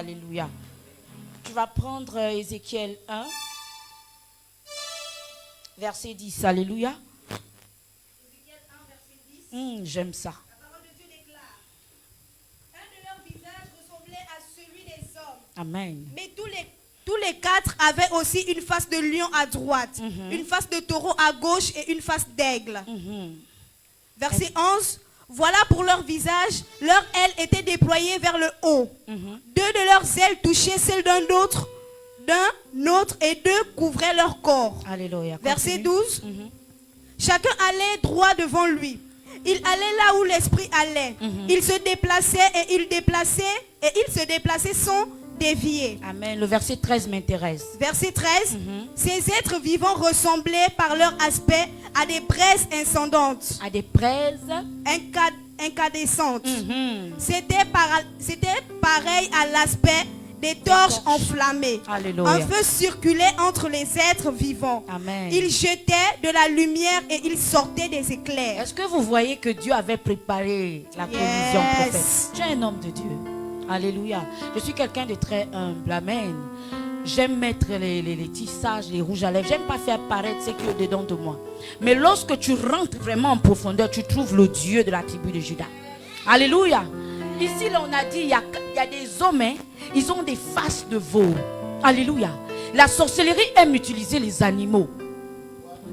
Alléluia. Tu vas prendre Ézéchiel 1, verset 10. Alléluia. Ézéchiel 1, verset 10. J'aime ça. La parole de Dieu déclare: un de leurs visages ressemblait à celui des hommes. Amen. Mais tous les quatre avaient aussi une face de lion à droite, une face de taureau à gauche et une face d'aigle. Verset 11. Voilà pour leur visage, leurs ailes étaient déployées vers le haut. Deux de leurs ailes touchaient celles d'un autre et deux couvraient leur corps. Alléluia. Verset 12. Chacun allait droit devant lui. Il allait là où l'esprit allait. Il se déplaçait et il se déplaçait sans dévier. Amen. Le verset 13 m'intéresse. Verset 13. Ces êtres vivants ressemblaient par leur aspect à des braises incendantes. À des braises Incandescentes. C'était pareil à l'aspect des torches enflammées. Alléluia. Un feu circulait entre les êtres vivants. Amen. Il jetait de la lumière et il sortait des éclairs. Est-ce que vous voyez que Dieu avait préparé la provision, prophète? Tu es un homme de Dieu. Alléluia. Je suis quelqu'un de très humble. Amen. J'aime mettre les tissages, les rouges à lèvres. J'aime pas faire paraître ce qui est au-dedans de moi. Mais lorsque tu rentres vraiment en profondeur, tu trouves le Dieu de la tribu de Juda. Alléluia. Ici, là, on a dit, il y a des hommes, hein, ils ont des faces de veau. Alléluia. La sorcellerie aime utiliser les animaux.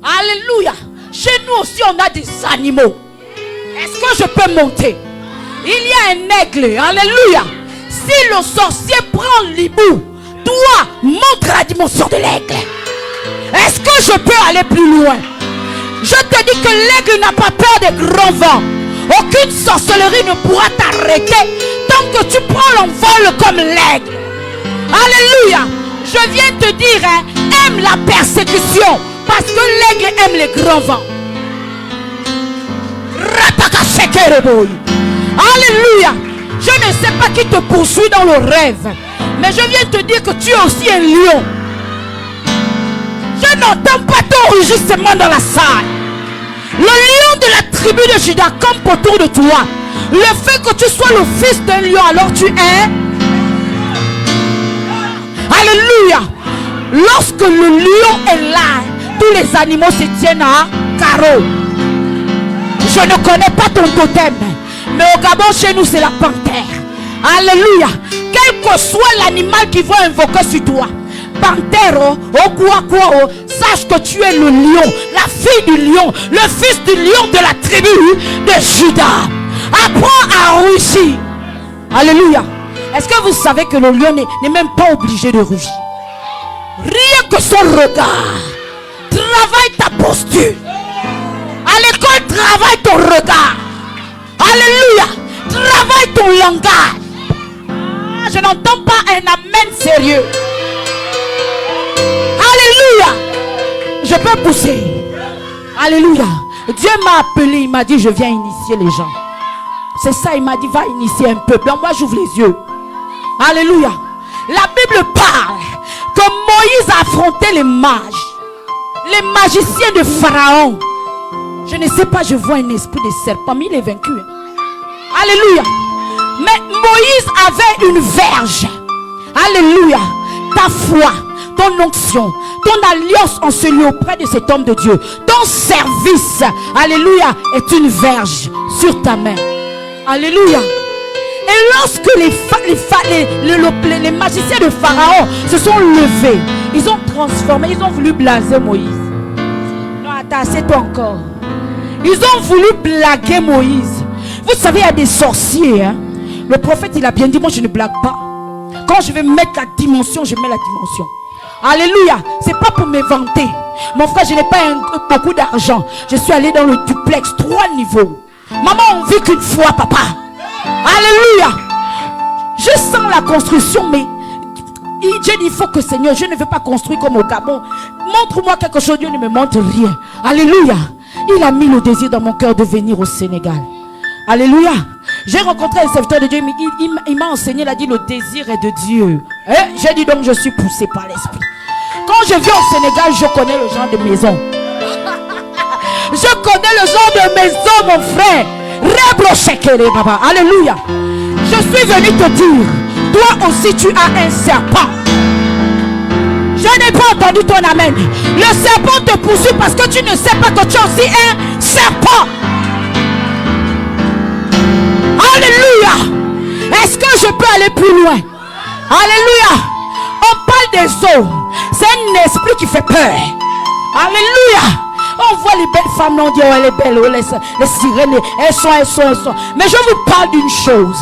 Alléluia. Chez nous aussi, on a des animaux. Est-ce que je peux monter? Il y a un aigle. Alléluia. Si le sorcier prend l'hibou, toi, montre la dimension de l'aigle. Est-ce que je peux aller plus loin? Je te dis que l'aigle n'a pas peur des grands vents. Aucune sorcellerie ne pourra t'arrêter tant que tu prends l'envol comme l'aigle. Alléluia. Je viens te dire, hein, aime la persécution parce que l'aigle aime les grands vents. Alléluia. Je ne sais pas qui te poursuit dans le rêve, mais je viens te dire que tu es aussi un lion. Je n'entends pas ton rugissement dans la salle. Le lion de la tribu de Juda campe autour de toi. Le fait que tu sois le fils d'un lion, alors tu es. Alléluia. Lorsque le lion est là, tous les animaux se tiennent à carreau. Je ne connais pas ton totem, mais au Gabon, chez nous, c'est la panthère. Alléluia. Quel que soit l'animal qui va invoquer sur toi, panthère, sache que tu es le lion, la fille du lion, le fils du lion de la tribu de Juda. Apprends à rugir. Alléluia. Est-ce que vous savez que le lion n'est même pas obligé de rugir? Rien que son regard. Travaille ta posture. À l'école, travaille ton regard. Alléluia. Travaille ton langage. Je n'entends pas un amen sérieux. Alléluia. Je peux pousser. Alléluia. Dieu m'a appelé, il m'a dit je viens initier les gens. C'est ça, il m'a dit va initier un peuple. Moi j'ouvre les yeux. Alléluia. La Bible parle que Moïse a affronté les mages, les magiciens de Pharaon. Je ne sais pas, je vois un esprit de serpent, mais il est vaincu. Alléluia. Mais Moïse avait une verge. Alléluia. Ta foi, ton onction, ton alliance en ce lieu auprès de cet homme de Dieu, ton service, alléluia, est une verge sur ta main. Alléluia. Et lorsque les magiciens de Pharaon se sont levés, ils ont transformé, ils ont voulu blaser Moïse. Non, attends, c'est toi encore. Ils ont voulu blaguer Moïse. Vous savez, il y a des sorciers. Hein? Le prophète, il a bien dit, moi je ne blague pas. Quand je vais mettre la dimension, je mets la dimension. Alléluia. C'est pas pour me vanter. Mon frère, je n'ai pas beaucoup d'argent. Je suis allé dans le duplex, 3 niveaux. Maman, on vit qu'une fois, papa. Alléluia. Je sens la construction, mais Dieu dit, il faut que Seigneur, je ne veux pas construire comme au Gabon. Montre-moi quelque chose, Dieu ne me montre rien. Alléluia. Il a mis le désir dans mon cœur de venir au Sénégal. Alléluia. J'ai rencontré un serviteur de Dieu, il m'a enseigné, il a dit le désir est de Dieu. J'ai dit donc je suis poussé par l'esprit. Quand je viens au Sénégal, je connais le genre de maison. Je connais le genre de maison, mon frère. Alléluia. Je suis venu te dire, toi aussi tu as un serpent. Je n'ai pas entendu ton amen. Le serpent te poursuit parce que tu ne sais pas que tu as aussi un serpent. Alléluia. Est-ce que je peux aller plus loin? Alléluia. On parle des eaux. C'est un esprit qui fait peur. Alléluia. On voit les belles femmes, on dit oh, elle est belle, oh, les sirènes, elles sont. Mais je vous parle d'une chose.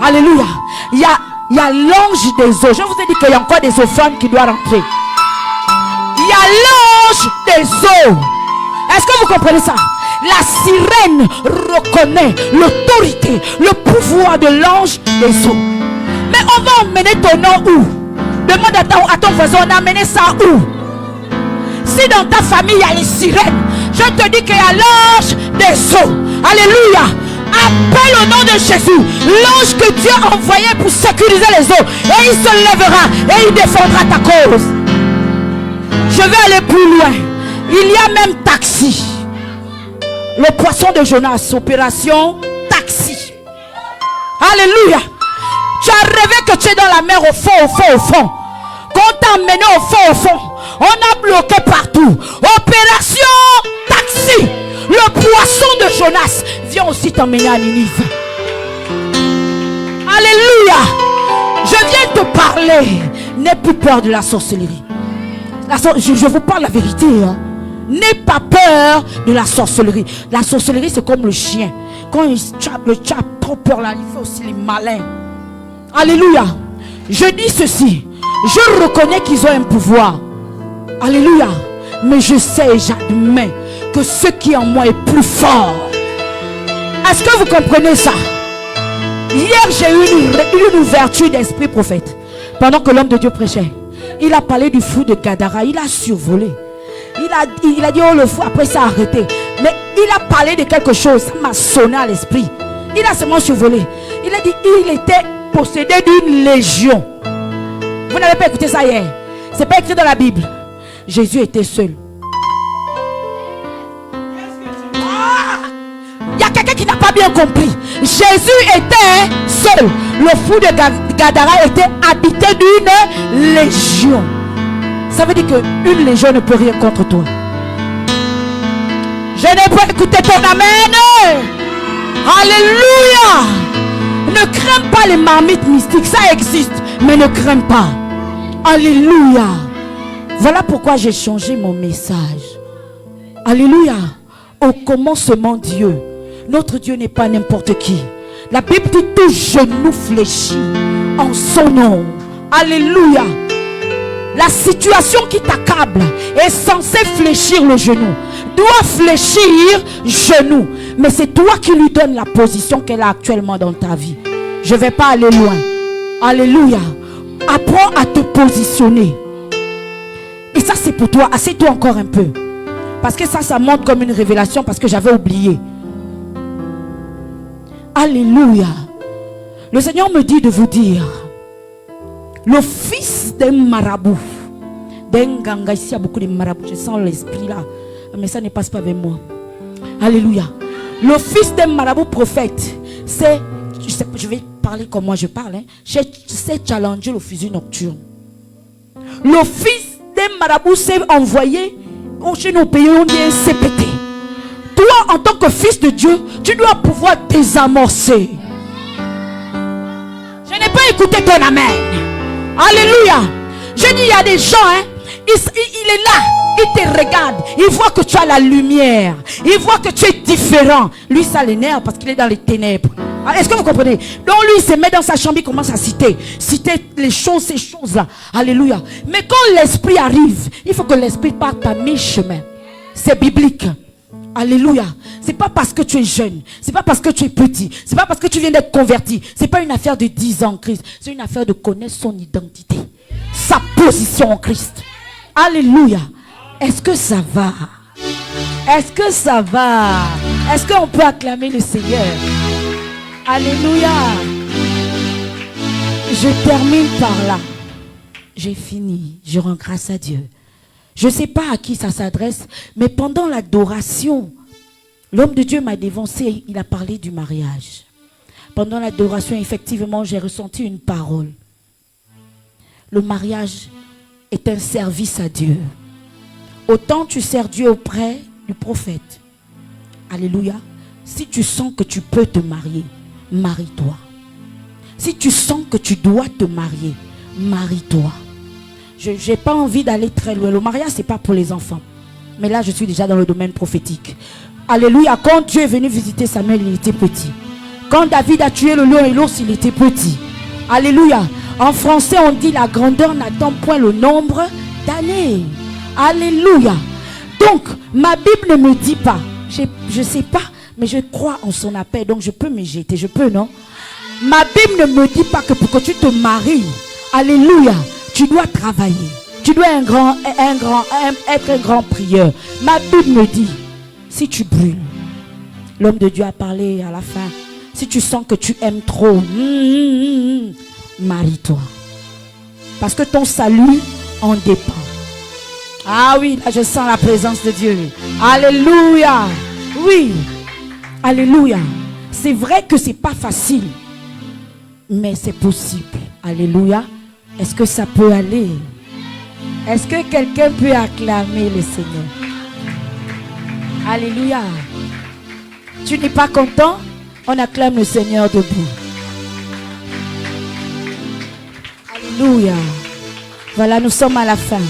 Alléluia. Il y a l'ange des eaux. Je vous ai dit qu'il y a encore des offrandes qui doivent rentrer. Il y a l'ange des eaux. Est-ce que vous comprenez ça? La sirène reconnaît l'autorité, le pouvoir de l'ange des eaux. Mais on va emmener ton nom où? Demande à ton voisin, on a amené ça où? Si dans ta famille il y a les sirènes, je te dis qu'il y a l'ange des eaux. Alléluia. Appelle au nom de Jésus l'ange que Dieu a envoyé pour sécuriser les eaux. Et il se lèvera et il défendra ta cause. Je vais aller plus loin. Il y a même taxi. Le poisson de Jonas, opération taxi. Alléluia. Tu as rêvé que tu es dans la mer au fond. Quand t'a emmené au fond, on a bloqué partout. Opération taxi. Le poisson de Jonas vient aussi t'emmener à Ninive. Alléluia. Je viens te parler. N'aie plus peur de la sorcellerie. Je vous parle la vérité. Hein. N'aie pas peur de la sorcellerie. La sorcellerie, c'est comme le chien. Quand le chat a trop peur, là, il fait aussi les malins. Alléluia. Je dis ceci. Je reconnais qu'ils ont un pouvoir. Alléluia. Mais je sais et j'admets que ce qui est en moi est plus fort. Est-ce que vous comprenez ça? Hier, j'ai eu une ouverture d'esprit prophète. Pendant que l'homme de Dieu prêchait, il a parlé du fou de Gadara. Il a survolé. Il a dit oh le fou, après ça a arrêté. Mais il a parlé de quelque chose. Ça m'a sonné à l'esprit. Il a seulement survolé. Il a dit il était possédé d'une légion. Vous n'avez pas écouté ça hier? C'est pas écrit dans la Bible. Jésus était seul. Il y a quelqu'un qui n'a pas bien compris. Jésus était seul. Le fou de Gadara était habité d'une légion. Ça veut dire qu'une légion ne peut rien contre toi. Je n'ai pas écouté ton amen. Alléluia. Ne crains pas les marmites mystiques. Ça existe. Mais ne crains pas. Alléluia. Voilà pourquoi j'ai changé mon message. Alléluia. Au commencement Dieu. Notre Dieu n'est pas n'importe qui. La Bible dit tout genou fléchit en son nom. Alléluia. La situation qui t'accable est censée fléchir le genou. Doit fléchir genou. Mais c'est toi qui lui donnes la position qu'elle a actuellement dans ta vie. Je ne vais pas aller loin. Alléluia. Apprends à te positionner. Et ça c'est pour toi. Assieds-toi encore un peu. Parce que ça montre comme une révélation. Parce que j'avais oublié. Alléluia. Le Seigneur me dit de vous dire. Le fils d'un marabout. D'un ganga. Ici il y a beaucoup de marabouts. Je sens l'esprit là. Mais ça ne passe pas avec moi. Alléluia. Le fils d'un marabout prophète. C'est. Je vais parler comme moi je parle. C'est challenger le fusil nocturne. Le fils d'un marabout s'est envoyé chez nos pays, on dit un CPT. Toi, en tant que fils de Dieu, tu dois pouvoir désamorcer. Je n'ai pas écouté ton amen. Alléluia. Je dis, il y a des gens, il est là, il te regarde, il voit que tu as la lumière, il voit que tu es différent. Lui, ça l'énerve parce qu'il est dans les ténèbres. Est-ce que vous comprenez? Donc lui, il se met dans sa chambre, il commence à citer les choses, ces choses-là. Alléluia. Mais quand l'esprit arrive, il faut que l'esprit parte à mi-chemin. C'est biblique. Alléluia. C'est pas parce que tu es jeune, c'est pas parce que tu es petit, c'est pas parce que tu viens d'être converti. C'est pas une affaire de 10 ans en Christ. C'est une affaire de connaître son identité, sa position en Christ. Alléluia. Est-ce que ça va? Est-ce que ça va? Est-ce qu'on peut acclamer le Seigneur? Alléluia. Je termine par là. J'ai fini. Je rends grâce à Dieu. Je ne sais pas à qui ça s'adresse, mais pendant l'adoration, l'homme de Dieu m'a dévancé. Il a parlé du mariage. Pendant l'adoration, effectivement, j'ai ressenti une parole. Le mariage est un service à Dieu. Autant tu sers Dieu auprès du prophète. Alléluia. Si tu sens que tu peux te marier, marie-toi. Si tu sens que tu dois te marier, marie-toi. Je n'ai pas envie d'aller très loin. Le mariage, ce n'est pas pour les enfants. Mais là, je suis déjà dans le domaine prophétique. Alléluia. Quand Dieu est venu visiter Samuel, il était petit. Quand David a tué le lion et l'ours, il était petit. Alléluia. En français, on dit la grandeur n'attend point le nombre d'années. Alléluia. Donc, ma Bible ne me dit pas. Je ne sais pas, mais je crois en son appel. Donc, je peux me jeter. Je peux, non? Ma Bible ne me dit pas que pour que tu te maries, alléluia, tu dois travailler. Tu dois être un grand prieur. Ma Bible me dit, si tu brûles, l'homme de Dieu a parlé à la fin. Si tu sens que tu aimes trop, marie-toi. Parce que ton salut en dépend. Ah oui, là je sens la présence de Dieu. Alléluia. Oui. Alléluia. C'est vrai que c'est pas facile. Mais c'est possible. Alléluia. Est-ce que ça peut aller? Est-ce que quelqu'un peut acclamer le Seigneur? Alléluia. Tu n'es pas content? On acclame le Seigneur debout. Alléluia. Voilà, nous sommes à la fin.